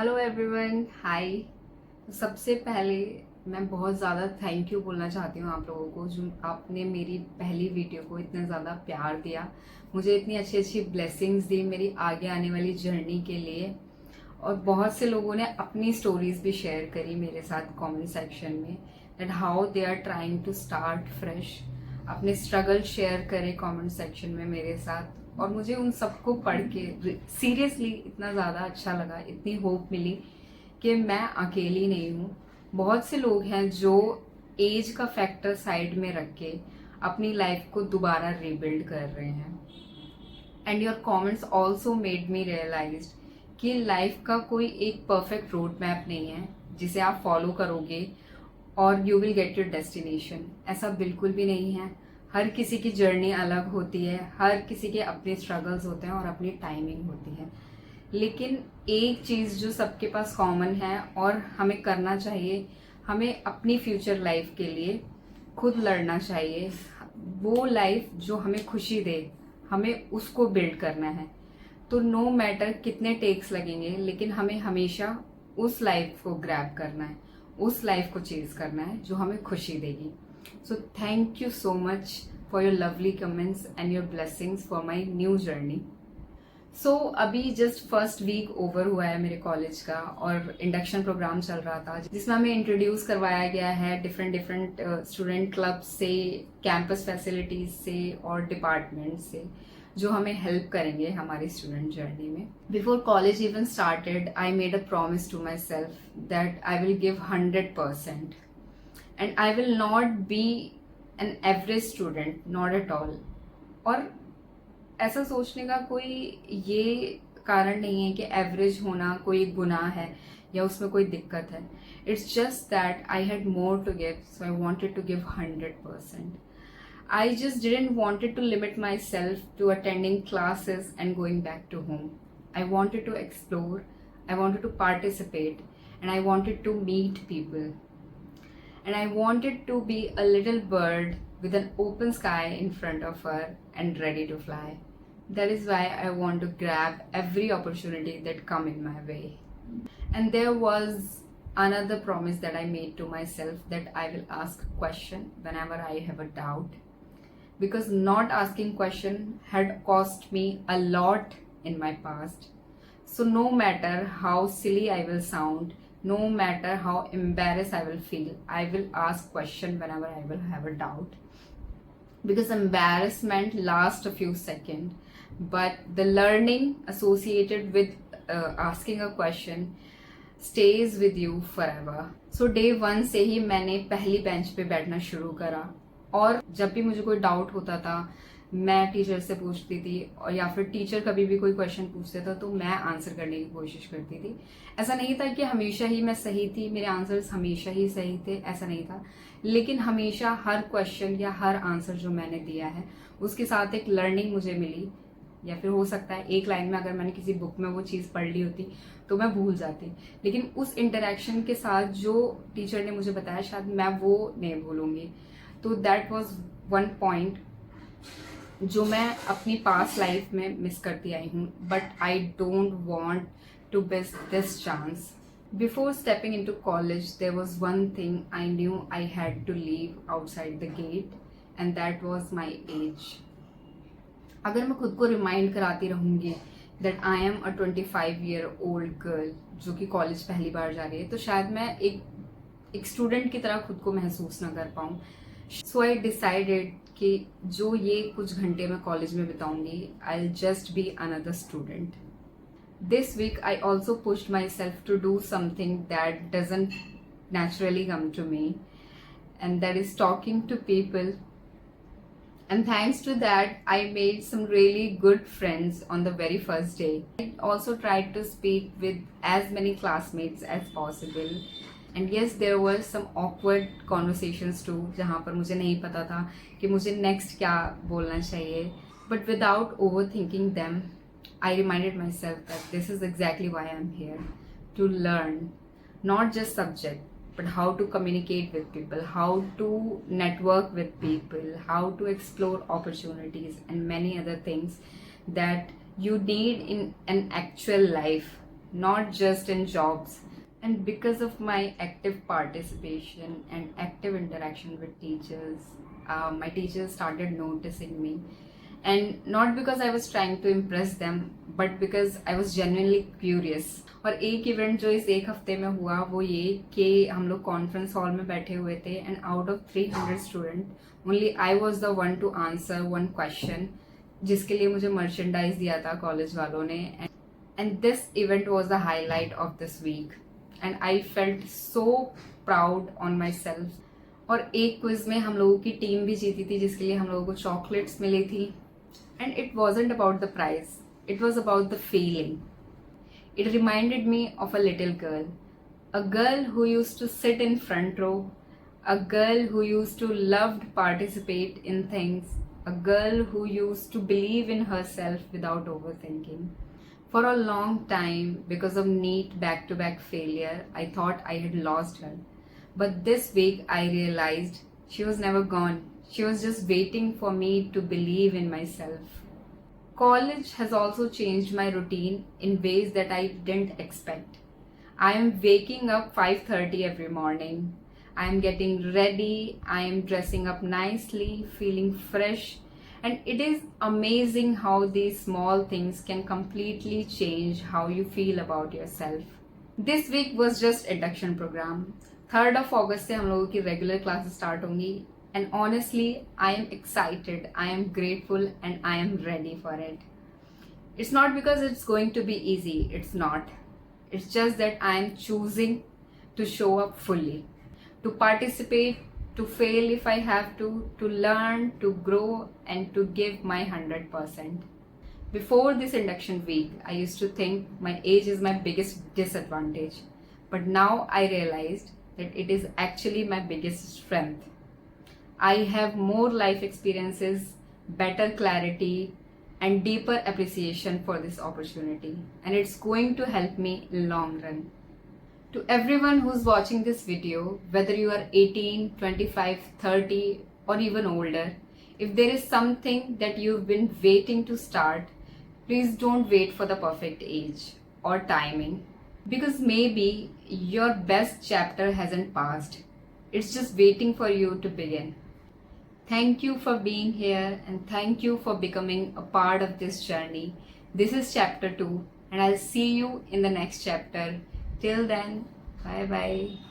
Hello everyone, हाय। सबसे पहले मैं बहुत ज़्यादा थैंक यू बोलना चाहती हूँ आप लोगों को, जो आपने मेरी पहली वीडियो को इतना ज़्यादा प्यार दिया, मुझे इतनी अच्छी अच्छी ब्लेसिंग्स दी मेरी आगे आने वाली जर्नी के लिए। और बहुत से लोगों ने अपनी स्टोरीज भी शेयर करी मेरे साथ कमेंट सेक्शन में, that how they are trying to start fresh. अपने स्ट्रगल शेयर करे कमेंट सेक्शन में मेरे साथ, और मुझे उन सबको पढ़ के सीरियसली इतना ज़्यादा अच्छा लगा, इतनी होप मिली कि मैं अकेली नहीं हूँ। बहुत से लोग हैं जो एज का फैक्टर साइड में रख के अपनी लाइफ को दोबारा रिबिल्ड कर रहे हैं। And your comments also made me realise कि लाइफ का कोई एक परफेक्ट रोड मैप नहीं है जिसे आप फॉलो करोगे और you will get your destination. ऐसा बिल्कुल भी नहीं है। हर किसी की जर्नी अलग होती है, हर किसी के अपने स्ट्रगल्स होते हैं और अपनी टाइमिंग होती है। लेकिन एक चीज़ जो सबके पास कॉमन है और हमें करना चाहिए, हमें अपनी फ्यूचर लाइफ के लिए खुद लड़ना चाहिए। वो लाइफ जो हमें खुशी दे, हमें उसको बिल्ड करना है। तो नो मैटर कितने टेक्स लगेंगे, लेकिन हमें हमेशा उस लाइफ को ग्रैब करना है, उस लाइफ को चेज करना है जो हमें खुशी देगी। So thank you so much for your lovely comments and your blessings for my new journey. So अभी जस्ट फर्स्ट वीक ओवर हुआ है मेरे कॉलेज का, और इंडक्शन प्रोग्राम चल रहा था जिसमें हमें इंट्रोड्यूस करवाया गया है डिफरेंट डिफरेंट स्टूडेंट क्लब से, कैंपस फैसिलिटीज से और डिपार्टमेंट से, जो हमें हेल्प करेंगे हमारी स्टूडेंट जर्नी में। Before college even started I made a promise to myself that I will give 100% and I will not be an average student, not at all. और ऐसा सोचने का कोई ये कारण नहीं है कि एवरेज होना कोई गुनाह है या उसमें कोई दिक्कत है। It's just that I had more to give, so I wanted to give 100%. I just didn't wanted to limit myself to attending classes and going back to home. I wanted to explore, I wanted to participate, and I wanted to meet people. And I wanted to be a little bird with an open sky in front of her and ready to fly. That is why I want to grab every opportunity that come in my way. And there was another promise that I made to myself, that I will ask question whenever I have a doubt, because not asking question had cost me a lot in my past. So no matter how silly I will sound, no matter how embarrassed I will feel, I will ask question whenever I will have a doubt, because embarrassment lasts a few seconds, but the learning associated with asking a question stays with you forever. So day 1 से ही मैंने पहली bench पे बैठना शुरू करा, और जब भी मुझे कोई डाउट होता था मैं टीचर से पूछती थी, और या फिर टीचर कभी भी कोई क्वेश्चन पूछते था तो मैं आंसर करने की कोशिश करती थी। ऐसा नहीं था कि हमेशा ही मैं सही थी, मेरे आंसर्स हमेशा ही सही थे, ऐसा नहीं था। लेकिन हमेशा हर क्वेश्चन या हर आंसर जो मैंने दिया है उसके साथ एक लर्निंग मुझे मिली, या फिर हो सकता है एक लाइन में अगर मैंने किसी बुक में वो चीज़ पढ़ ली होती तो मैं भूल जाती, लेकिन उस इंटरेक्शन के साथ जो टीचर ने मुझे बताया शायद मैं वो नहीं भूलूंगी। तो दैट वॉज वन पॉइंट जो मैं अपनी पास्ट लाइफ में मिस करती आई हूँ, but I don't want to miss this chance. Before stepping into college there was one thing I knew I had to leave outside the gate, and that was my age. अगर मैं खुद को remind कराती रहूंगी that I am a 25-year-old girl जो कि college पहली बार जा रही है, तो शायद मैं एक स्टूडेंट की तरह खुद को महसूस ना कर पाऊँ। सो आई डिसाइडेड कि जो ये कुछ घंटे मैं कॉलेज में बिताऊंगी, I will just be another student. This week I also pushed myself to do something that doesn't naturally come to me, and that is talking to people. And thanks to that, I made some really good friends on the very first day. I also tried to speak with as many classmates as possible. And yes, there were some awkward conversations too, जहाँ पर मुझे नहीं पता था कि मुझे next क्या बोलना चाहिए. But without overthinking them, I reminded myself that this is exactly why I'm here, to learn, not just subject, but how to communicate with people, how to network with people, how to explore opportunities and many other things that you need in an actual life not just in jobs. And because of my active participation and active interaction with teachers, my teachers started noticing me. And not because I was trying to impress them, but because I was genuinely curious. और एक event जो इस एक हफ्ते में हुआ वो ये कि हम लोग कॉन्फ्रेंस हॉल में बैठे हुए थे and out of 300 student only I was the one to answer one question जिसके लिए मुझे मर्चेंडाइज दिया था कॉलेज वालों ने. And this event was the highlight of this week and I felt so proud on myself. और एक quiz में हम लोगों की टीम भी जीती थी जिसके लिए हम लोगों को चॉकलेट्स मिली थी. And it wasn't about the prize, it was about the feeling. It reminded me of a little girl who used to sit in front row, a girl who used to love to participate in things, a girl who used to believe in herself without overthinking. For a long time, because of neat back-to-back failure, I thought I had lost her. But this week I realized she was never gone. She was just waiting for me to believe in myself. College has also changed my routine in ways that I didn't expect. I am waking up 5:30 every morning. I am getting ready. I am dressing up nicely, feeling fresh. And it is amazing how these small things can completely change how you feel about yourself. This week was just induction program. 3rd of August से हम लोगों की regular classes start होंगी. And honestly, I am excited, I am grateful, and I am ready for it. It's not because it's going to be easy, it's not. It's just that I am choosing to show up fully, to participate, to fail if I have to learn, to grow, and to give my 100%. Before this induction week, I used to think my age is my biggest disadvantage. But now I realized that it is actually my biggest strength. I have more life experiences, better clarity, and deeper appreciation for this opportunity. And it's going to help me in long run. To everyone who's watching this video, whether you are 18, 25, 30, or even older, if there is something that you've been waiting to start, please don't wait for the perfect age or timing. Because maybe your best chapter hasn't passed. It's just waiting for you to begin. Thank you for being here and thank you for becoming a part of this journey. This is chapter 2 and I'll see you in the next chapter. Till then, bye bye.